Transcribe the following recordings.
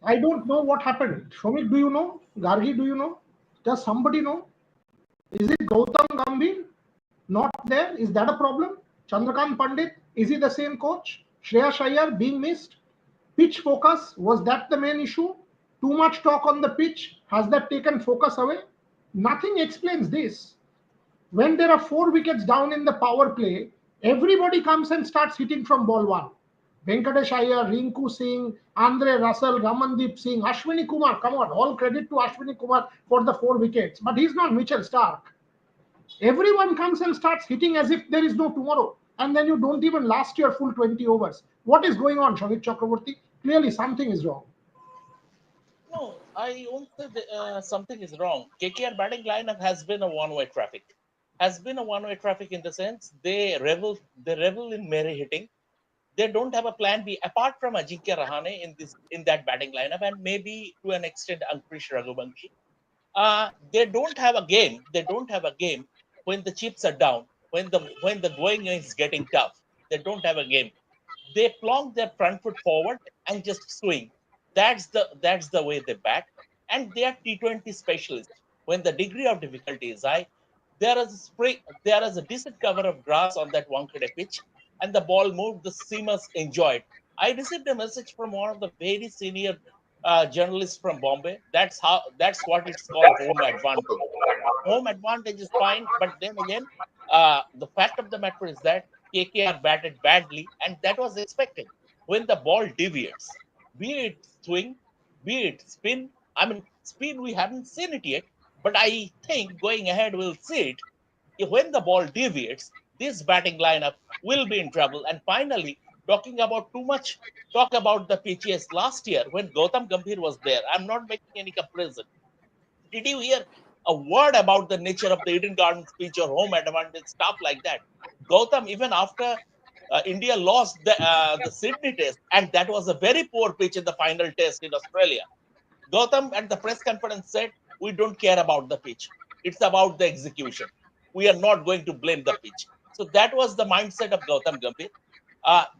I don't know what happened. Shomik, do you know? Gargi, do you know? Does somebody know? Is it Gautam Gambhir not there? Is that a problem? Chandrakant Pandit, is he the same coach? Shreya Iyer being missed? Pitch focus, was that the main issue? Too much talk on the pitch, has that taken focus away? Nothing explains this. When there are 4 wickets down in the power play, everybody comes and starts hitting from ball one. Venkatesh Iyer, Rinku Singh, Andre Russell, Ramandeep Singh, Ashwini Kumar. Come on, all credit to Ashwini Kumar for the 4 wickets. But he's not Mitchell Stark. Everyone comes and starts hitting as if there is no tomorrow. And then you don't even last your full 20 overs. What is going on, Shomik Chakraborty? Clearly something is wrong. No, I won't say something is wrong. KKR batting lineup has been a one-way traffic. Has been a one-way traffic in the sense they revel in merry hitting. They don't have a plan B apart from Ajinkya Rahane in that batting lineup and maybe to an extent Ankush Raghuvanshi. They don't have a game. They don't have a game when the chips are down, when the going is getting tough. They don't have a game. They plonk their front foot forward and just swing. That's the way they bat. And they are T20 specialists. When the degree of difficulty is high, there is a decent cover of grass on that Wankhede pitch, and the ball moved. The seamers enjoyed. I received a message from one of the very senior journalists from Bombay. That's what it's called home advantage. Home advantage is fine, but then again, the fact of the matter is that KKR batted badly, and that was expected. When the ball deviates, be it swing, be it spin. I mean, spin we haven't seen it yet, but I think going ahead we'll see it. When the ball deviates, this batting lineup will be in trouble. And finally, talking about too much talk about the pitches last year when Gautam Gambhir was there. I'm not making any comparison. Did you hear a word about the nature of the Eden Gardens pitch or home advantage stuff like that? Gautam, even after India lost the Sydney Test, and that was a very poor pitch in the final test in Australia. Gautam at the press conference said, "We don't care about the pitch. It's about the execution. We are not going to blame the pitch." So that was the mindset of Gautam Gambhir.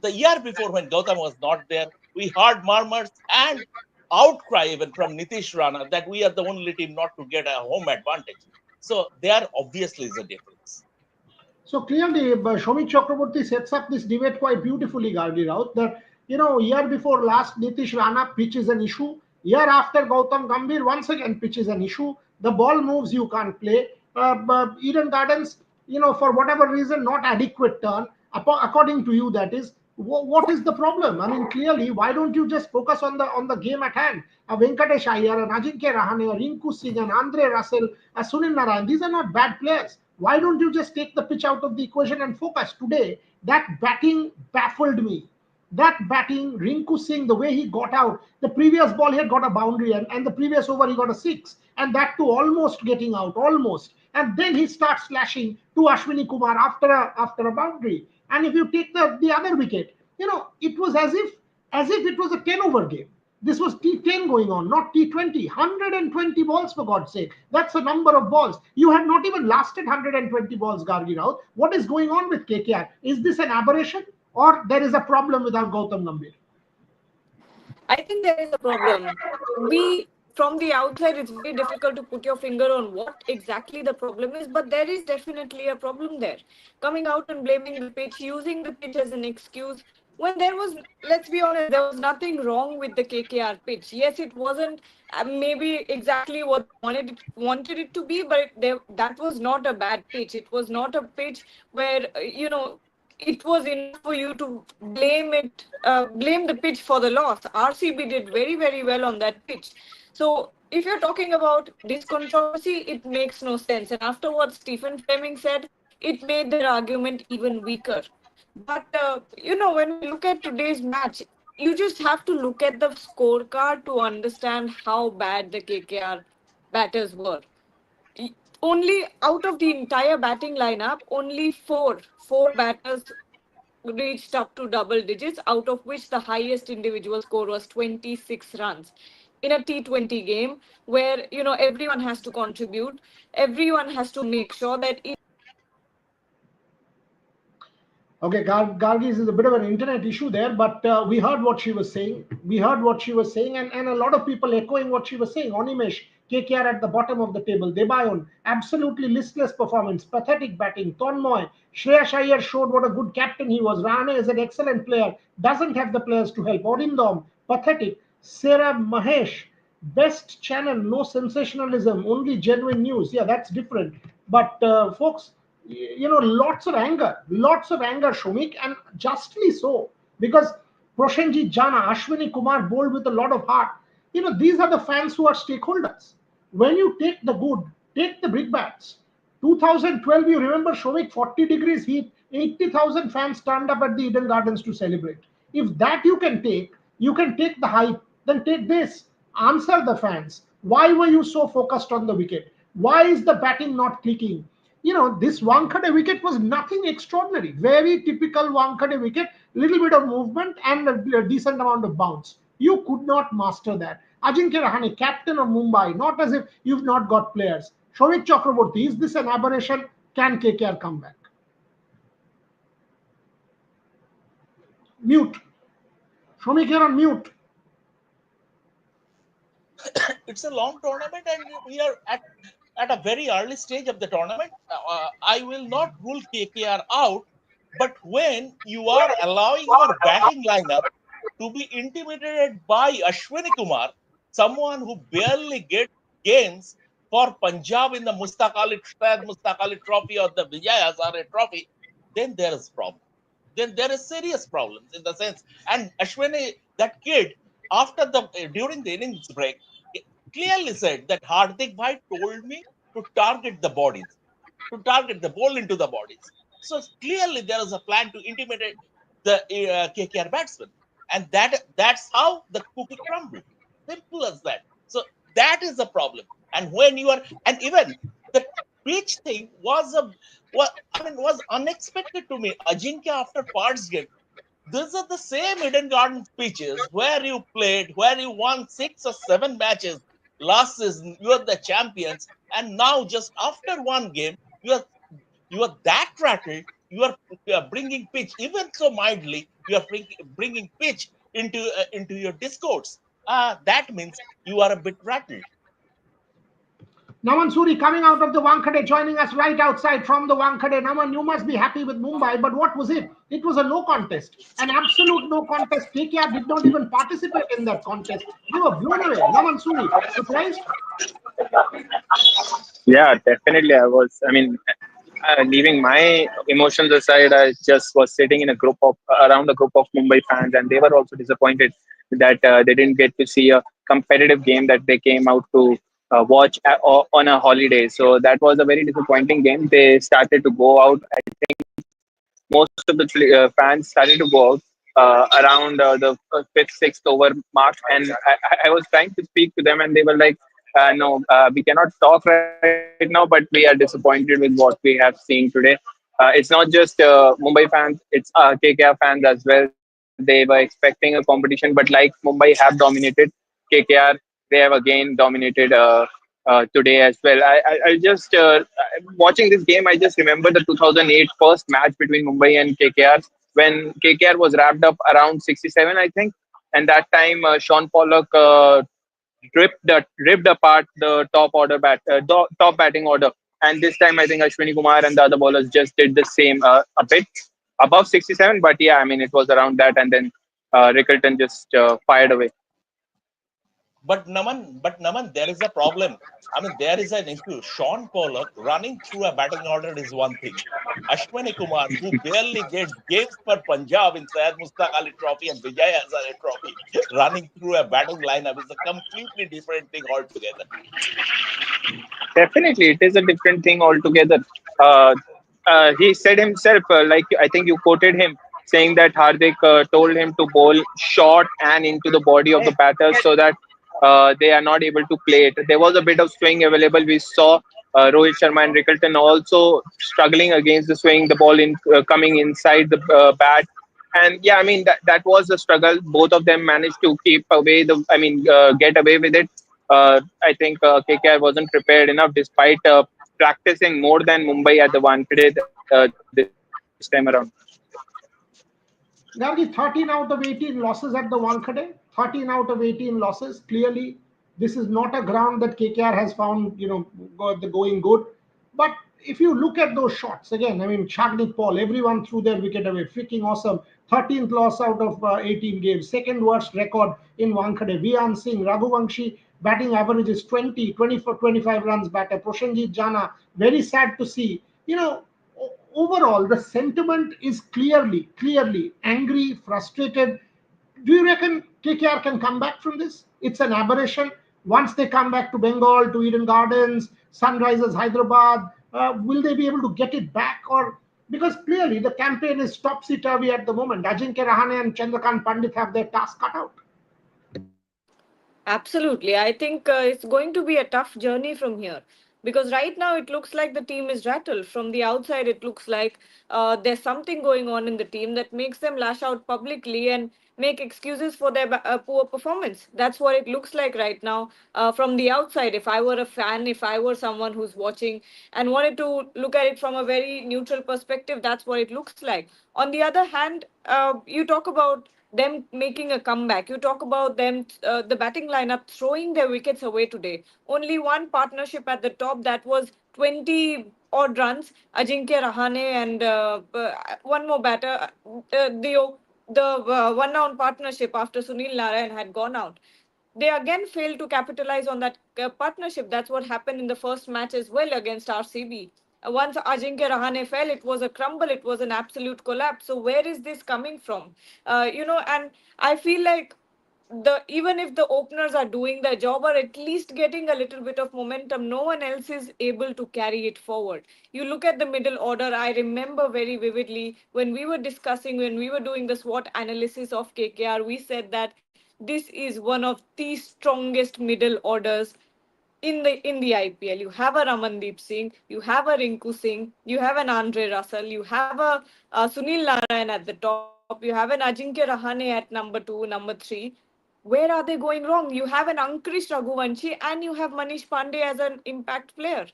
The year before, when Gautam was not there, we heard murmurs and outcry even from Nitish Rana that we are the only team not to get a home advantage. So there obviously is a difference. So clearly, Shomik Chakraborty sets up this debate quite beautifully, Gargi Raut, that, year before last, Nitish Rana pitch is an issue. Year after, Gautam Gambhir once again pitch is an issue. The ball moves, you can't play. Eden Gardens, for whatever reason, not adequate turn. According to you, that is. What is the problem? I mean, clearly, why don't you just focus on the game at hand? Venkatesh Iyer, and Ajinkya Rahane, Rinku Singh, and Andre Russell, Sunil Narayan, these are not bad players. Why don't you just take the pitch out of the equation and focus? Today, that batting baffled me. That batting, Rinku Singh, the way he got out, the previous ball he had got a boundary, and the previous over he got a six, and that too almost getting out, almost. And then he starts slashing to Ashwini Kumar after a boundary. And if you take the other wicket, it was as if it was a 10 over game. This was T10 going on, not T20. 120 balls, for God's sake. That's a number of balls. You have not even lasted 120 balls, Gargi Rao. What is going on with KKR? Is this an aberration, or there is a problem with our Gautam Gambhir? I think there is a problem. From the outside, it's very difficult to put your finger on what exactly the problem is, but there is definitely a problem there. Coming out and blaming the pitch, using the pitch as an excuse, when there was, let's be honest, there was nothing wrong with the KKR pitch. Yes, it wasn't maybe exactly what wanted it to be, but that was not a bad pitch. It was not a pitch where, it was enough for you to blame the pitch for the loss. RCB did very, very well on that pitch. So if you're talking about this controversy, it makes no sense. And afterwards, Stephen Fleming said it made their argument even weaker. But, when we look at today's match, you just have to look at the scorecard to understand how bad the KKR batters were. Only out of the entire batting lineup, only four batters reached up to double digits, out of which the highest individual score was 26 runs. In a T20 game where, everyone has to contribute, everyone has to make sure that Okay, Gargi's is a bit of an internet issue there, but we heard what she was saying. We heard what she was saying, and a lot of people echoing what she was saying. Onimesh, KKR at the bottom of the table. Debayon, absolutely listless performance, pathetic batting. Tonmoy, Shreyash Iyer showed what a good captain he was. Rane is an excellent player, doesn't have the players to help. Orindom, pathetic. Sarah Mahesh, best channel, no sensationalism, only genuine news. Yeah, that's different. But folks, lots of anger, Shumik, and justly so, because Proshenjit Jana, Ashwini Kumar bowled with a lot of heart. These are the fans who are stakeholders. When you take the good, take the big bats. 2012, you remember, Shumik, 40 degrees heat, 80,000 fans turned up at the Eden Gardens to celebrate. If that you can take the hype, then take this. Answer the fans. Why were you so focused on the wicket? Why is the batting not clicking? This Wankhede wicket was nothing extraordinary. Very typical Wankhede wicket, little bit of movement and a decent amount of bounce. You could not master that. Ajinkya Rahane, captain of Mumbai, not as if you've not got players. Shomik Chakraborty, is this an aberration? Can KKR come back? Mute. Shomik, you're on mute. It's a long tournament, and we are at a very early stage of the tournament. I will not rule KKR out, but when you are allowing your batting lineup to be intimidated by Ashwini Kumar, someone who barely gets games for Punjab in the Mustaq Ali Trophy or the Vijay Hazare Trophy, then there is problem. Then there is serious problems in the sense. And Ashwini, that kid, during the innings break, clearly said that Hardik Bhai told me to target the bodies, to target the ball into the bodies. So clearly there is a plan to intimidate the KKR batsman, and that's how the cookie crumbled. Simple as that. So that is the problem. And when you are, and even the pitch thing was unexpected to me. Ajinkya after Parts game, these are the same Eden Garden pitches where you played, where you won 6 or 7 matches last season. You are the champions, and now just after one game, you are that rattled. You are bringing pitch even so mildly. You are bringing pitch into your discourse. That means you are a bit rattled. Naman Suri coming out of the Wankhede, joining us right outside from the Wankhede. Naman, you must be happy with Mumbai, but what was it? It was a no contest, an absolute no contest. KKR did not even participate in that contest. They were blown away. Naman Suri, surprised? Yeah, definitely. I was. I mean, leaving my emotions aside, I just was sitting in a group of around a group of Mumbai fans, and they were also disappointed that they didn't get to see a competitive game that they came out to watch on a holiday. So that was a very disappointing game. They started to go out. I think most of the fans started to go out around the fifth, sixth over mark, and I was trying to speak to them, and they were like, "No, we cannot talk right now, but we are disappointed with what we have seen today." It's not just Mumbai fans; it's KKR fans as well. They were expecting a competition, but like Mumbai have dominated KKR, they have again dominated today as well. I just watching this game. I just remember the 2008 first match between Mumbai and KKR when KKR was wrapped up around 67, I think, and that time Sean Pollock ripped apart the top batting order. And this time, I think Ashwini Kumar and the other bowlers just did the same, a bit above 67. But yeah, I mean, it was around that, and then Rickleton just fired away. But Naman, there is a problem. I mean, there is an issue. Sean Pollock running through a batting order is one thing. Ashwani Kumar, who barely gets games for Punjab in Syed Mustaq Ali Trophy and Vijay Hazare Trophy, running through a batting lineup is a completely different thing altogether. Definitely, it is a different thing altogether. Uh, he said himself, like I think you quoted him, saying that Hardik told him to bowl short and into the body of the batter so that they are not able to play it. There was a bit of swing available. We saw Rohit Sharma and Rickleton also struggling against the swing, the ball in coming inside the bat. And yeah, I mean that was a struggle. Both of them managed to keep away get away with it. I think KKR wasn't prepared enough despite practicing more than Mumbai at the Wankhede this time around. Gargi, 13 out of 18 losses at the Wankhede. 13 out of 18 losses. Clearly, this is not a ground that KKR has found, going good. But if you look at those shots, again, I mean, Shagnik Paul, everyone threw their wicket away. Freaking awesome. 13th loss out of 18 games. Second worst record in Wankhede. Vian Singh, Raghuvanshi, batting average is 20, 24, 25 runs batter. Prosenjit Jana, very sad to see. Overall, the sentiment is clearly angry, frustrated. Do you reckon KKR can come back from this? It's an aberration. Once they come back to Bengal, to Eden Gardens, Sunrisers Hyderabad, will they be able to get it back? Or because clearly the campaign is topsy-turvy at the moment. Ajinkya Rahane and Chandrakant Pandit have their task cut out. Absolutely. I think it's going to be a tough journey from here because right now it looks like the team is rattled. From the outside, it looks like there's something going on in the team that makes them lash out publicly and make excuses for their poor performance. That's what it looks like right now from the outside. If I were a fan, if I were someone who's watching and wanted to look at it from a very neutral perspective, that's what it looks like. On the other hand, you talk about them making a comeback. You talk about them, the batting lineup throwing their wickets away today. Only one partnership at the top that was 20 odd runs. Ajinkya Rahane and one more batter. The one down partnership after Sunil Narayan had gone out. They again failed to capitalize on that partnership. That's what happened in the first match as well against RCB. Once Ajinkya Rahane fell, it was a crumble. It was an absolute collapse. So where is this coming from? And I feel like even if the openers are doing their job or at least getting a little bit of momentum, no one else is able to carry it forward. You look at the middle order. I remember very vividly when we were doing the SWOT analysis of KKR, we said that this is one of the strongest middle orders in the IPL. You have a Ramandeep Singh, you have a Rinku Singh, you have an Andre Russell, you have a Sunil Narayan at the top, you have an Ajinkya Rahane at number 2, number 3. Where are they going wrong? You have an Ankush Raghuvanshi and you have Manish Pandey as an impact player.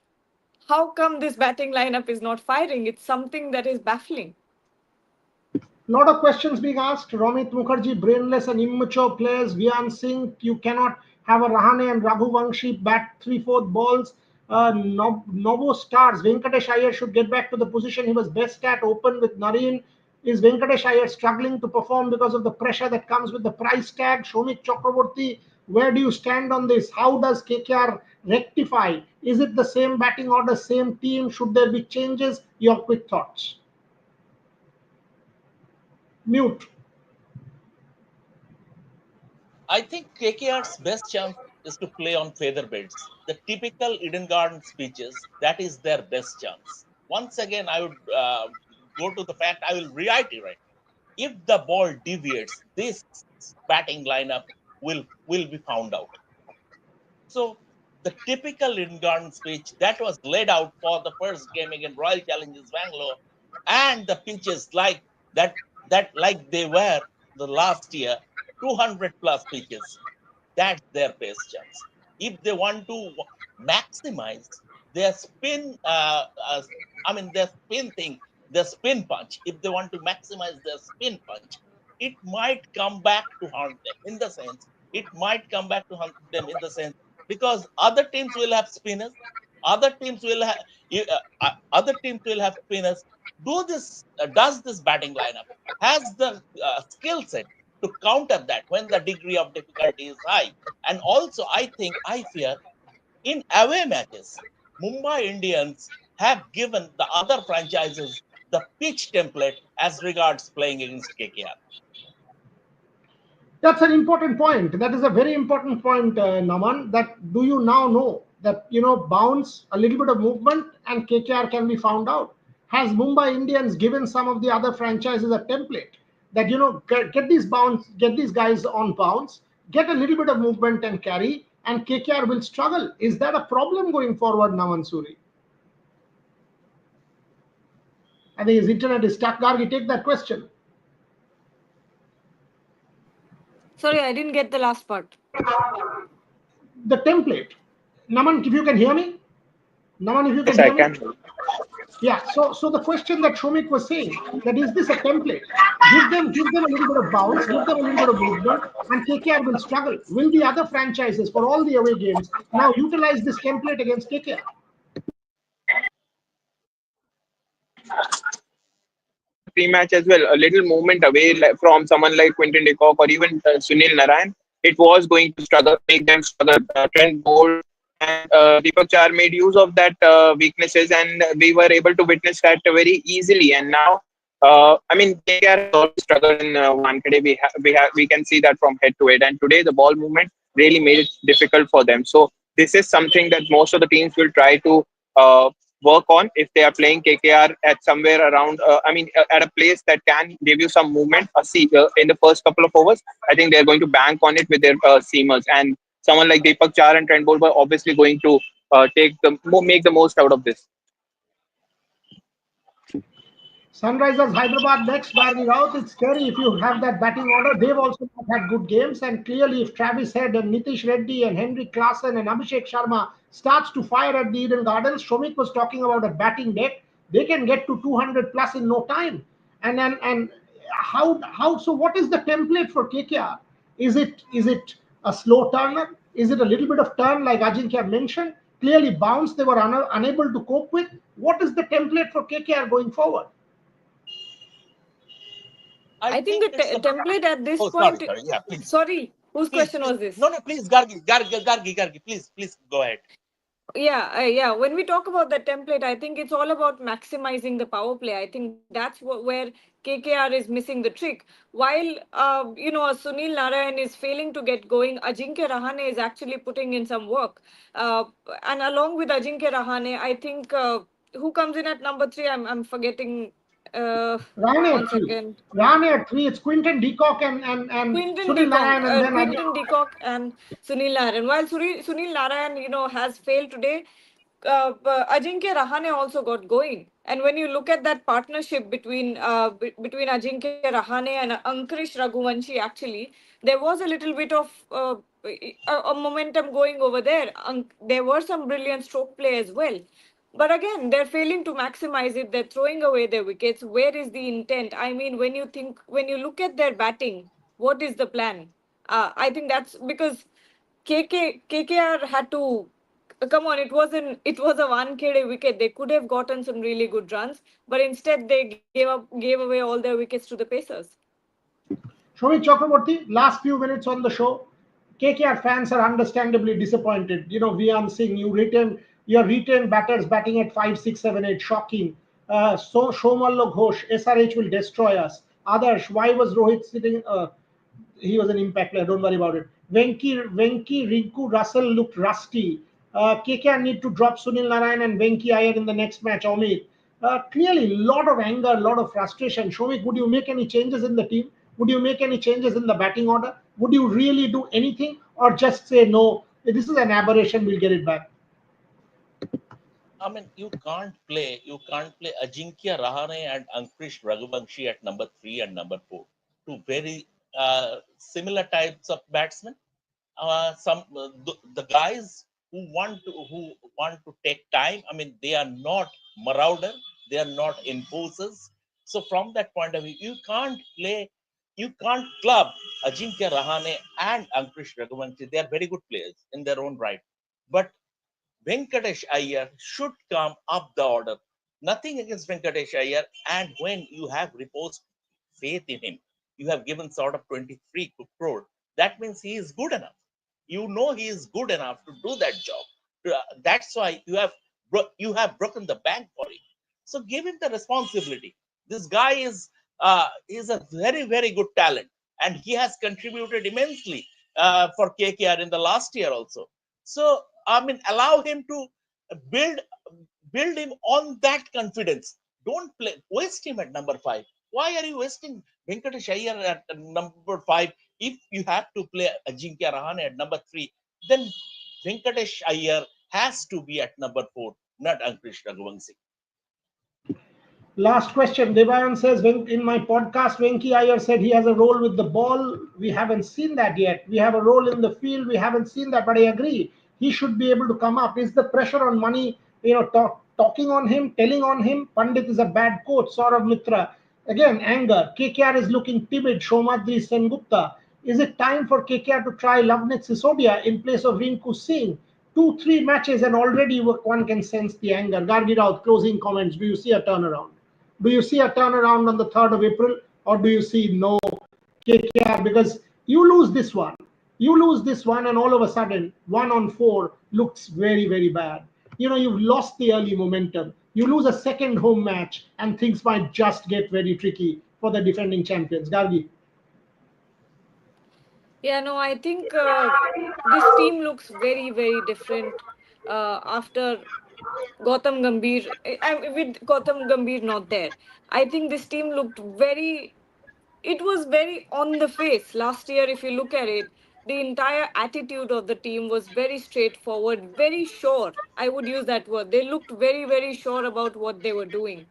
How come this batting lineup is not firing? It's something that is baffling. Lot of questions being asked. Romit Mukherjee, brainless and immature players. Vian Singh, you cannot have a Rahane and Raghuvanshi bat 3/4 balls. Novo stars. Venkatesh Iyer should get back to the position he was best at. Open with Nareen. Is Venkatesh Iyer struggling to perform because of the pressure that comes with the price tag? Shomik Chakraborty, where do you stand on this? How does KKR rectify? Is it the same batting order, same team? Should there be changes? Your quick thoughts. Mute. I think KKR's best chance is to play on feather beds. The typical Eden Gardens pitches, that is their best chance. Once again, I would go to the fact, I will reiterate. If the ball deviates, this batting lineup will be found out. So the typical Eden Gardens pitch that was laid out for the first game against Royal Challengers Bangalore, and the pitches like they were the last year, 200 plus pitches, that's their best chance. If they want to maximize their spin, their spin thing, their spin punch, if they want to maximize their spin punch, it might come back to haunt them in the sense, because other teams will have spinners, other teams will have, other teams will have spinners. Does this batting lineup has the skill set to counter that when the degree of difficulty is high? And also, I fear in away matches, Mumbai Indians have given the other franchises the pitch template as regards playing against KKR. That's an important point. That is a very important point, Naman. That do you now know that bounce, a little bit of movement, and KKR can be found out. Has Mumbai Indians given some of the other franchises a template that get these bounce, get these guys on bounce, get a little bit of movement and carry, and KKR will struggle. Is that a problem going forward, Naman Suri? I think his internet is stuck. Gargi, take that question. Sorry, I didn't get the last part. The template. Naman, if you can hear me? Naman, if you can Yes, I hear me? can. Yeah. So the question that Shomik was saying, that is this a template? Give them a little bit of bounce, give them a little bit of movement, and KKR will struggle. Will the other franchises for all the away games now utilize this template against KKR? Pre-match as well, a little movement away from someone like Quinton de Kock or even Sunil Narayan, it was going to struggle, make them struggle. Trent Bolt and Deepak Char made use of that weaknesses, and we were able to witness that very easily. And now, I mean, KKR has always struggled in Wankhede. We can see that from head to head. And today, the ball movement really made it difficult for them. So this is something that most of the teams will try to uh, work on if they are playing KKR at somewhere around, at a place that can give you some movement. In the first couple of overs, I think they're going to bank on it with their seamers. And someone like Deepak Char and Trent Bolt were obviously going to make the most out of this. Sunrisers Hyderabad next, Barney Raut. It's scary if you have that batting order. They've also not had good games, and clearly, if Travis Head and Nitish Reddy and Henry Klassen and Abhishek Sharma starts to fire at the Eden Gardens, Shomik was talking about a batting deck. They can get to 200 plus in no time. And how? So, what is the template for KKR? Is it a slow turner? Is it a little bit of turn like Ajinkya mentioned? Clearly, bounce they were unable to cope with. What is the template for KKR going forward? I think the template at this Oh, point. sorry. Yeah, please. Sorry, whose Please, question was this? No, please, Gargi, please go ahead. Yeah. When we talk about the template, I think it's all about maximizing the power play. I think that's where KKR is missing the trick. While Sunil Narayan is failing to get going, Ajinkya Rahane is actually putting in some work. Uh, and along with Ajinkya Rahane, I think who comes in at number 3? I'm forgetting. Rane One at three. second. Rane at three. It's Quinton Decock and Sunil Narayan, and then Quinton de Kock and Sunil Narayan. While Sunil Narayan, has failed today, Ajinkya Rahane also got going. And when you look at that partnership between Ajinkya Rahane and Ankush Raghuvanshi, actually, there was a little bit of a momentum going over there. There were some brilliant stroke play as well. But again, they're failing to maximize it. They're throwing away their wickets. Where is the intent? I mean, when you look at their batting, what is the plan? I think that's because KKR had to come on. It was a Wankhede wicket. They could have gotten some really good runs, but instead they gave away all their wickets to the Pacers. Shomik Chakraborty, last few minutes on the show. KKR fans are understandably disappointed. Vian Singh, your retained batters batting at 5, 6, 7, 8, shocking. So Shomallo Ghosh, SRH will destroy us. Adarsh, why was Rohit sitting? He was an impact player. Don't worry about it. Venki, Rinku, Russell looked rusty. KKR need to drop Sunil Narayan and Venki Iyer in the next match. Omid. Clearly, a lot of anger, a lot of frustration. Shomik, would you make any changes in the team? Would you make any changes in the batting order? Would you really do anything, or just say no? This is an aberration. We'll get it back. I mean, you can't play Ajinkya Rahane and Ankush Raghuvanshi at number 3 and number 4. Two very similar types of batsmen. The guys who want to take time. I mean, they are not marauder. They are not enforcers. So from that point of view, you can't club Ajinkya Rahane and Ankush Raghuvanshi. They are very good players in their own right, but Venkatesh Iyer should come up the order. Nothing against Venkatesh Iyer, and when you have reposed faith in him, you have given sort of 23 crore. That means he is good enough. You know he is good enough to do that job. That's why you have broken the bank for him. So give him the responsibility. This guy is a very very good talent, and he has contributed immensely for KKR in the last year also. So I mean, allow him to build build him on that confidence. Don't waste him at number 5. Why are you wasting Venkatesh Iyer at number 5? If you have to play Ajinkya Rahane at number 3, then Venkatesh Iyer has to be at number 4, not Ankush Raghuvanshi. Last question. Devayan says, in my podcast, Venki Iyer said he has a role with the ball. We haven't seen that yet. We have a role in the field. We haven't seen that, but I agree. He should be able to come up. Is the pressure on money, talking on him, telling on him, Pandit is a bad coach, Saurav Mitra. Again, anger. KKR is looking timid, Shomadri Sengupta. Is it time for KKR to try Lavnit Sisodia in place of Rinku Singh? 2-3 matches and already one can sense the anger. Gargi Raut, closing comments. Do you see a turnaround? Do you see a turnaround on the 3rd of April, or do you see no KKR? Because you lose this one. You lose this one, and all of a sudden, 1-on-4 looks very, very bad. You've lost the early momentum. You lose a second home match, and things might just get very tricky for the defending champions. Gargi. Yeah, no, I think this team looks very, very different after Gautam Gambhir, with Gautam Gambhir not there. I think this team looked very, it was very on the face. Last year, if you look at it, the entire attitude of the team was very straightforward, very sure. I would use that word. They looked very, very sure about what they were doing.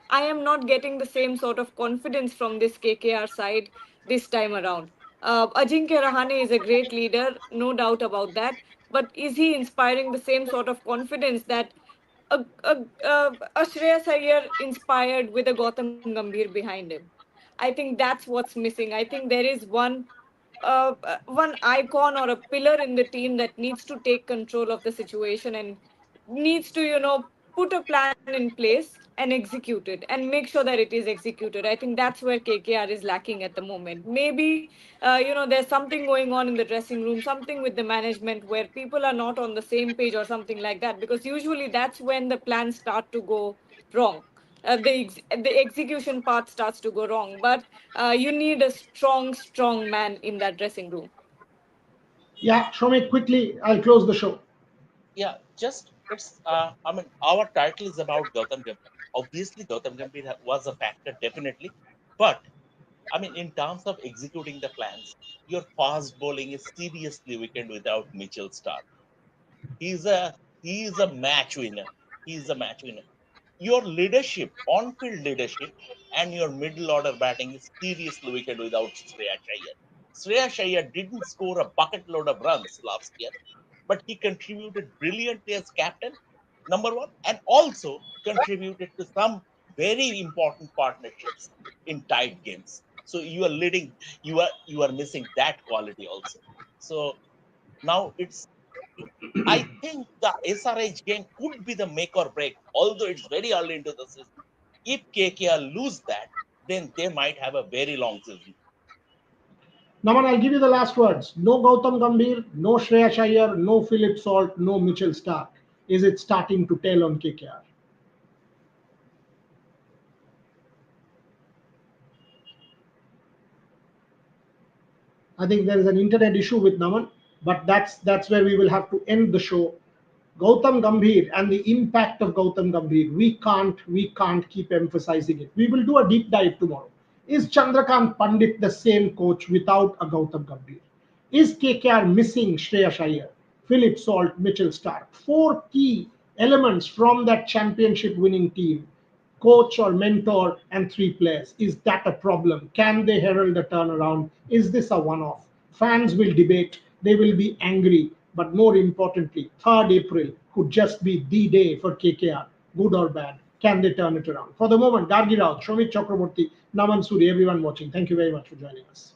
I am not getting the same sort of confidence from this KKR side this time around. Ajinkya Rahane is a great leader, no doubt about that. But is he inspiring the same sort of confidence that a Shreyas Iyer inspired with a Gautam Gambhir behind him? I think that's what's missing. I think there is one icon or a pillar in the team that needs to take control of the situation and needs to put a plan in place and execute it and make sure that it is executed. I think that's where KKR is lacking at the moment. Maybe there's something going on in the dressing room, something with the management where people are not on the same page or something like that, because usually that's when the plans start to go wrong. The execution part starts to go wrong, but you need a strong man in that dressing room. Yeah, Shomik, quickly, I'll close the show. Yeah, just it's. I mean, our title is about Gautam Gambhir. Obviously, Gautam Gambhir was a factor, definitely, but I mean, in terms of executing the plans, your fast bowling is seriously weakened without Mitchell Stark. He's a he's a match winner. He's a match winner. Your leadership, on-field leadership, and your middle order batting is seriously wicked without Shreyas Iyer. Shreyas Iyer didn't score a bucket load of runs last year, but he contributed brilliantly as captain, number one, and also contributed to some very important partnerships in tight games. So you are leading, you are missing that quality also. So now it's I think the SRH game could be the make or break, although it's very early into the season. If KKR lose that, then they might have a very long season. Naman, I'll give you the last words. No Gautam Gambhir, no Shreyas Iyer, no Philip Salt, no Mitchell Stark. Is it starting to tell on KKR? I think there is an internet issue with Naman, but that's where we will have to end the show. Gautam Gambhir and the impact of Gautam Gambhir. We can't keep emphasizing it. We will do a deep dive tomorrow. Is Chandrakant Pandit the same coach without a Gautam Gambhir? Is KKR missing Shreyas Iyer, Philip Salt, Mitchell Stark? Four key elements from that championship winning team: coach or mentor, and three players. Is that a problem? Can they herald a turnaround? Is this a one off? Fans will debate, they will be angry, but more importantly, 3rd April could just be the day for KKR, good or bad. Can they turn it around? For the moment, Gargi Rao, Shomit Chakraborty, Naman Suri, everyone watching, thank you very much for joining us.